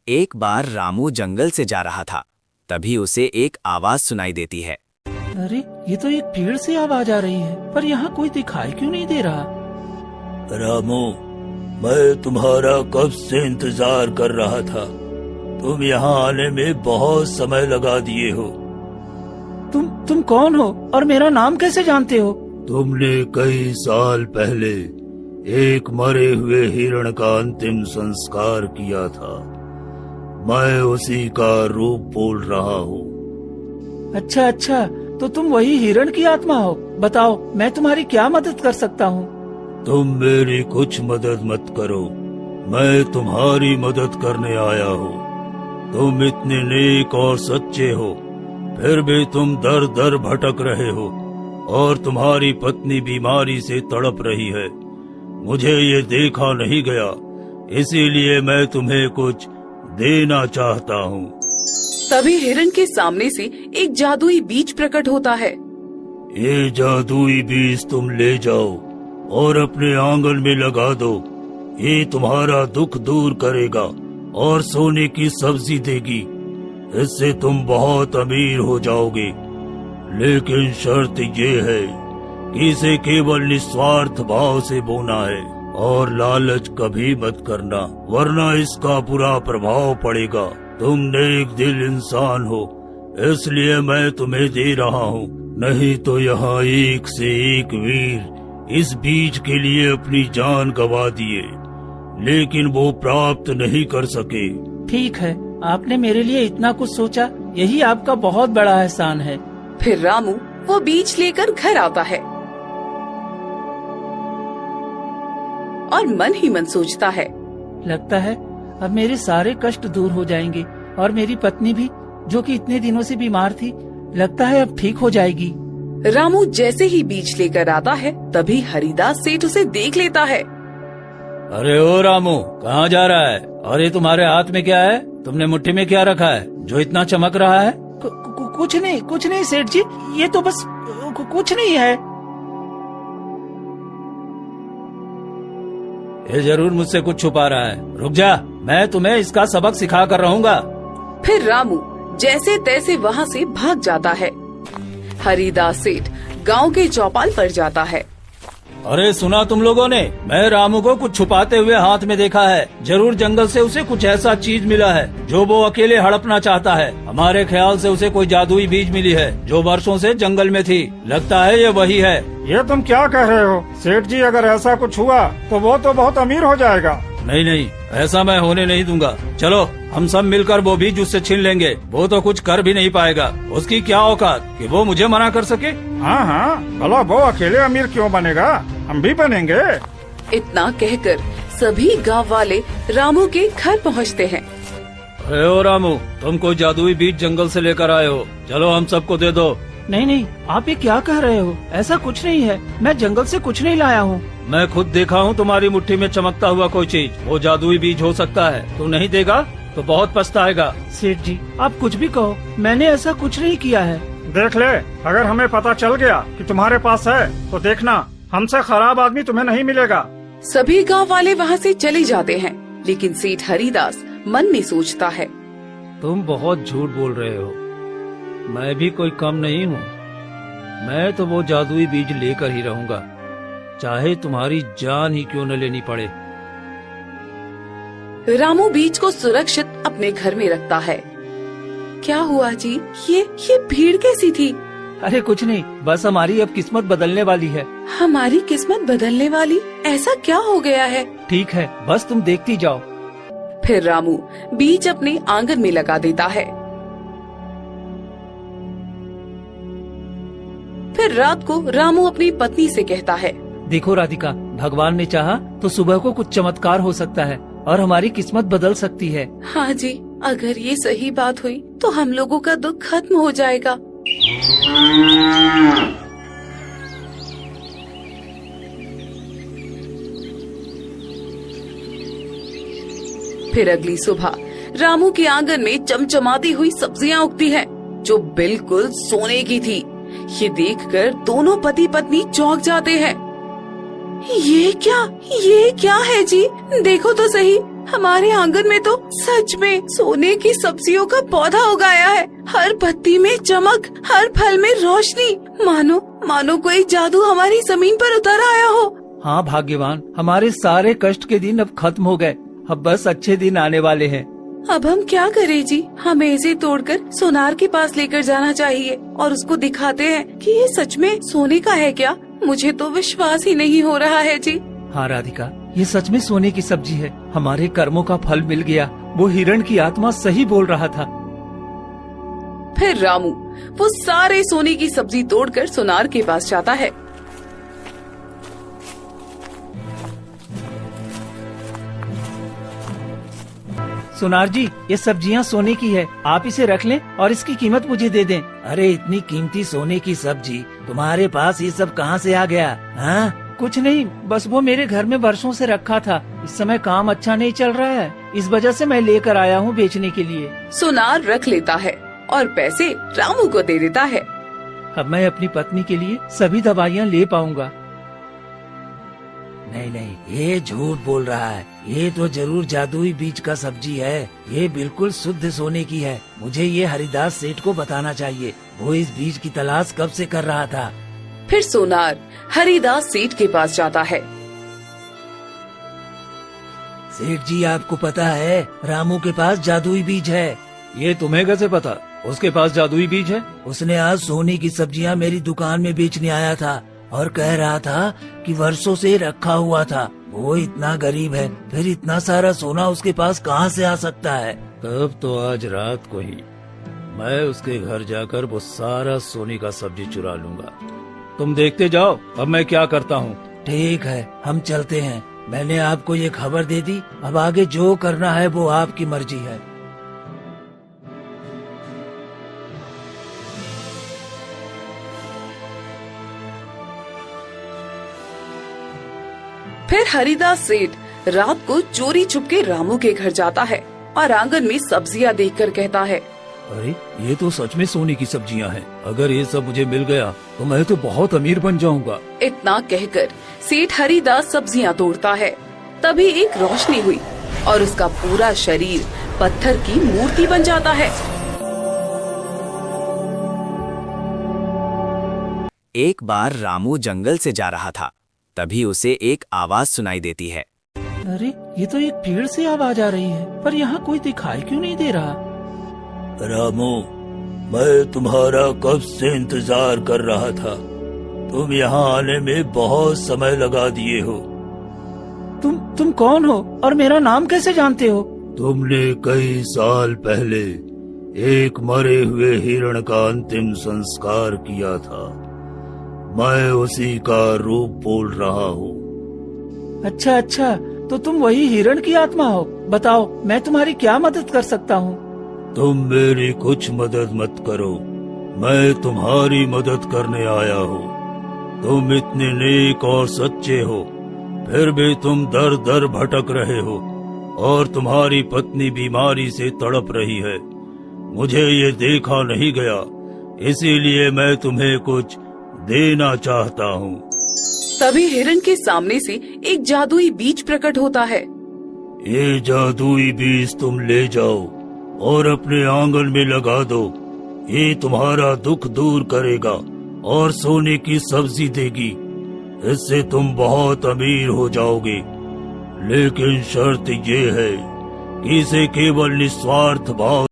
एक बार रामू जंगल से जा रहा था। तभी उसे एक आवाज सुनाई देती है। अरे ये तो एक पेड़ से आवाज आ रही है, पर यहाँ कोई दिखाई क्यों नहीं दे रहा? रामू, मैं तुम्हारा कब से इंतजार कर रहा था। तुम यहाँ आने में बहुत समय लगा दिए हो। तुम कौन हो और मेरा नाम कैसे जानते हो? तुमने कई साल पहले एक मरे हुए हिरण का अंतिम संस्कार किया था। मैं उसी का रूप बोल रहा हूँ। अच्छा, तो तुम वही हिरण की आत्मा हो। बताओ, मैं तुम्हारी क्या मदद कर सकता हूँ? तुम मेरी कुछ मदद मत करो, मैं तुम्हारी मदद करने आया हूँ। तुम इतने नेक और सच्चे हो, फिर भी तुम दर दर भटक रहे हो और तुम्हारी पत्नी बीमारी से तड़प रही है। मुझे ये देखा नहीं गया, इसीलिए मैं तुम्हें कुछ देना चाहता हूँ। तभी हिरण के सामने से एक जादुई बीज प्रकट होता है। ये जादुई बीज तुम ले जाओ और अपने आंगन में लगा दो। ये तुम्हारा दुख दूर करेगा और सोने की सब्जी देगी। इससे तुम बहुत अमीर हो जाओगे। लेकिन शर्त ये है कि इसे केवल निस्वार्थ भाव से बोना है और लालच कभी मत करना, वरना इसका बुरा प्रभाव पड़ेगा। तुम नेक दिल इंसान हो, इसलिए मैं तुम्हें दे रहा हूँ। नहीं तो यहाँ एक से एक वीर इस बीज के लिए अपनी जान गंवा दिए, लेकिन वो प्राप्त नहीं कर सके। ठीक है, आपने मेरे लिए इतना कुछ सोचा, यही आपका बहुत बड़ा एहसान है। फिर रामू वो बीज लेकर घर आता है और मन ही मन सोचता है, लगता है अब मेरे सारे कष्ट दूर हो जाएंगे और मेरी पत्नी भी, जो कि इतने दिनों से बीमार थी, लगता है अब ठीक हो जाएगी। रामू जैसे ही बीज लेकर आता है, तभी हरिदास सेठ उसे देख लेता है। अरे ओ रामू, कहाँ जा रहा है? और ये तुम्हारे हाथ में क्या है? तुमने मुट्ठी में क्या रखा है जो इतना चमक रहा है? कुछ नहीं सेठ जी, ये तो बस कुछ नहीं है। ये जरूर मुझसे कुछ छुपा रहा है। रुक जा, मैं तुम्हें इसका सबक सिखा कर रहूंगा। फिर रामू जैसे तैसे वहाँ से भाग जाता है। हरिदास सेठ गांव के चौपाल पर जाता है। अरे सुना तुम लोगों ने, मैं रामू को कुछ छुपाते हुए हाथ में देखा है। जरूर जंगल से उसे कुछ ऐसा चीज मिला है जो वो अकेले हड़पना चाहता है। हमारे ख्याल से उसे कोई जादुई बीज मिली है जो वर्षों से जंगल में थी। लगता है ये वही है। ये तुम क्या कह रहे हो सेठ जी? अगर ऐसा कुछ हुआ तो वो तो बहुत अमीर हो जाएगा। नहीं, ऐसा मैं होने नहीं दूंगा। चलो हम सब मिलकर वो बीज उससे छीन लेंगे। वो तो कुछ कर भी नहीं पाएगा। उसकी क्या औकात कि वो मुझे मना कर सके। हाँ, भला वो अकेले अमीर क्यों बनेगा? हम भी बनेंगे। इतना कहकर सभी गांव वाले रामू के घर पहुंचते हैं। अरे ओ रामू, तुम कोई जादुई बीज जंगल से लेकर आए हो, चलो हम सबको दे दो। नहीं, आप ये क्या कह रहे हो? ऐसा कुछ नहीं है, मैं जंगल से कुछ नहीं लाया हूँ। मैं खुद देखा हूँ तुम्हारी मुट्ठी में चमकता हुआ कोई चीज। वो जादुई बीज हो सकता है। तू नहीं देगा तो बहुत पछताएगा। सेठ जी, आप कुछ भी कहो, मैंने ऐसा कुछ नहीं किया है। देख ले, अगर हमें पता चल गया कि तुम्हारे पास है तो देखना, हमसे खराब आदमी तुम्हें नहीं मिलेगा। सभी गांव वाले वहाँ से चले जाते हैं, लेकिन सेठ हरिदास मन में सोचता है, तुम बहुत झूठ बोल रहे हो। मैं भी कोई कम नहीं हूँ। मैं तो वो जादुई बीज लेकर ही रहूंगा, चाहे तुम्हारी जान ही क्यों न लेनी पड़े। रामू बीज को सुरक्षित अपने घर में रखता है। क्या हुआ जी? ये भीड़ कैसी थी? अरे कुछ नहीं, बस हमारी अब किस्मत बदलने वाली है। हमारी किस्मत बदलने वाली? ऐसा क्या हो गया है? ठीक है, बस तुम देखती जाओ। फिर रामू बीज अपने आंगन में लगा देता है। फिर रात को रामू अपनी पत्नी से कहता है, देखो राधिका, भगवान ने चाहा तो सुबह को कुछ चमत्कार हो सकता है और हमारी किस्मत बदल सकती है। हाँ जी, अगर ये सही बात हुई तो हम लोगों का दुख खत्म हो जाएगा। फिर अगली सुबह रामू के आंगन में चमचमाती हुई सब्जियां उगती हैं, जो बिल्कुल सोने की थी। ये देखकर दोनों पति पत्नी चौंक जाते हैं। ये क्या है जी? देखो तो सही, हमारे आंगन में तो सच में सोने की सब्जियों का पौधा उगाया है। हर पत्ती में चमक, हर फल में रोशनी, मानो कोई जादू हमारी जमीन पर उतर आया हो। हाँ भाग्यवान, हमारे सारे कष्ट के दिन अब खत्म हो गए। अब बस अच्छे दिन आने वाले हैं। अब हम क्या करें जी? हमें इसे तोड़कर सोनार के पास लेकर जाना चाहिए और उसको दिखाते हैं कि ये सच में सोने का है क्या? मुझे तो विश्वास ही नहीं हो रहा है जी। हाँ राधिका, ये सच में सोने की सब्जी है। हमारे कर्मों का फल मिल गया। वो हिरण की आत्मा सही बोल रहा था। फिर रामू वो सारे सोने की सब्जी तोड़कर सोनार के पास जाता है। सोनार जी, ये सब्जियां सोने की है। आप इसे रख लें और इसकी कीमत मुझे दे दें। अरे इतनी कीमती सोने की सब्जी तुम्हारे पास ये सब कहाँ से आ गया? हाँ, कुछ नहीं, बस वो मेरे घर में वर्षों से रखा था। इस समय काम अच्छा नहीं चल रहा है, इस वजह से मैं लेकर आया हूँ बेचने के लिए। सोनार रख लेता है और पैसे रामू को दे देता है। अब मैं अपनी पत्नी के लिए सभी दवाइयाँ ले पाऊंगा। नहीं, ये झूठ बोल रहा है। ये तो जरूर जादुई बीज का सब्जी है। ये बिल्कुल शुद्ध सोने की है। मुझे ये हरिदास सेठ को बताना चाहिए। वो इस बीज की तलाश कब से कर रहा था। फिर सोनार हरिदास सेठ के पास जाता है। सेठ जी, आपको पता है रामू के पास जादुई बीज है। ये तुम्हें कैसे पता? उसके पास जादुई बीज है? उसने आज सोने की सब्जियां मेरी दुकान में बेचने आया था और कह रहा था कि वर्षों से रखा हुआ था। वो इतना गरीब है, फिर इतना सारा सोना उसके पास कहाँ से आ सकता है? तब तो आज रात को ही मैं उसके घर जाकर वो सारा सोने का सब्जी चुरा लूंगा। तुम देखते जाओ, अब मैं क्या करता हूँ। ठीक है, हम चलते हैं। मैंने आपको ये खबर दे दी। अब आगे जो करना है वो आपकी मर्जी है। फिर हरिदास सेठ रात को चोरी छुपके रामू के घर जाता है और आंगन में सब्जियां देखकर कहता है, अरे ये तो सच में सोने की सब्जियां हैं। अगर ये सब मुझे मिल गया तो मैं तो बहुत अमीर बन जाऊंगा। इतना कहकर सेठ हरिदास सब्जियां तोड़ता है। तभी एक रोशनी हुई और उसका पूरा शरीर पत्थर की मूर्ति बन जाता है। एक बार रामू जंगल से जा रहा था, तभी उसे एक आवाज सुनाई देती है। अरे ये तो एक पेड़ से आवाज आ रही है, पर यहाँ कोई दिखाई क्यों नहीं दे रहा? रामू, मैं तुम्हारा कब से इंतजार कर रहा था। तुम यहाँ आने में बहुत समय लगा दिए हो। तुम कौन हो और मेरा नाम कैसे जानते हो? तुमने कई साल पहले एक मरे हुए हिरण का अंतिम संस्कार किया था। मैं उसी का रूप बोल रहा हूँ। अच्छा, तो तुम वही हिरण की आत्मा हो। बताओ, मैं तुम्हारी क्या मदद कर सकता हूँ? तुम मेरी कुछ मदद मत करो, मैं तुम्हारी मदद करने आया हूँ। तुम इतने नेक और सच्चे हो, फिर भी तुम दर दर भटक रहे हो और तुम्हारी पत्नी बीमारी से तड़प रही है। मुझे ये देखा नहीं गया, इसीलिए मैं तुम्हें कुछ देना चाहता हूँ। तभी हिरण के सामने से एक जादुई बीज प्रकट होता है। ये जादुई बीज तुम ले जाओ और अपने आंगन में लगा दो। ये तुम्हारा दुख दूर करेगा और सोने की सब्जी देगी। इससे तुम बहुत अमीर हो जाओगे। लेकिन शर्त ये है कि इसे केवल निस्वार्थ भाव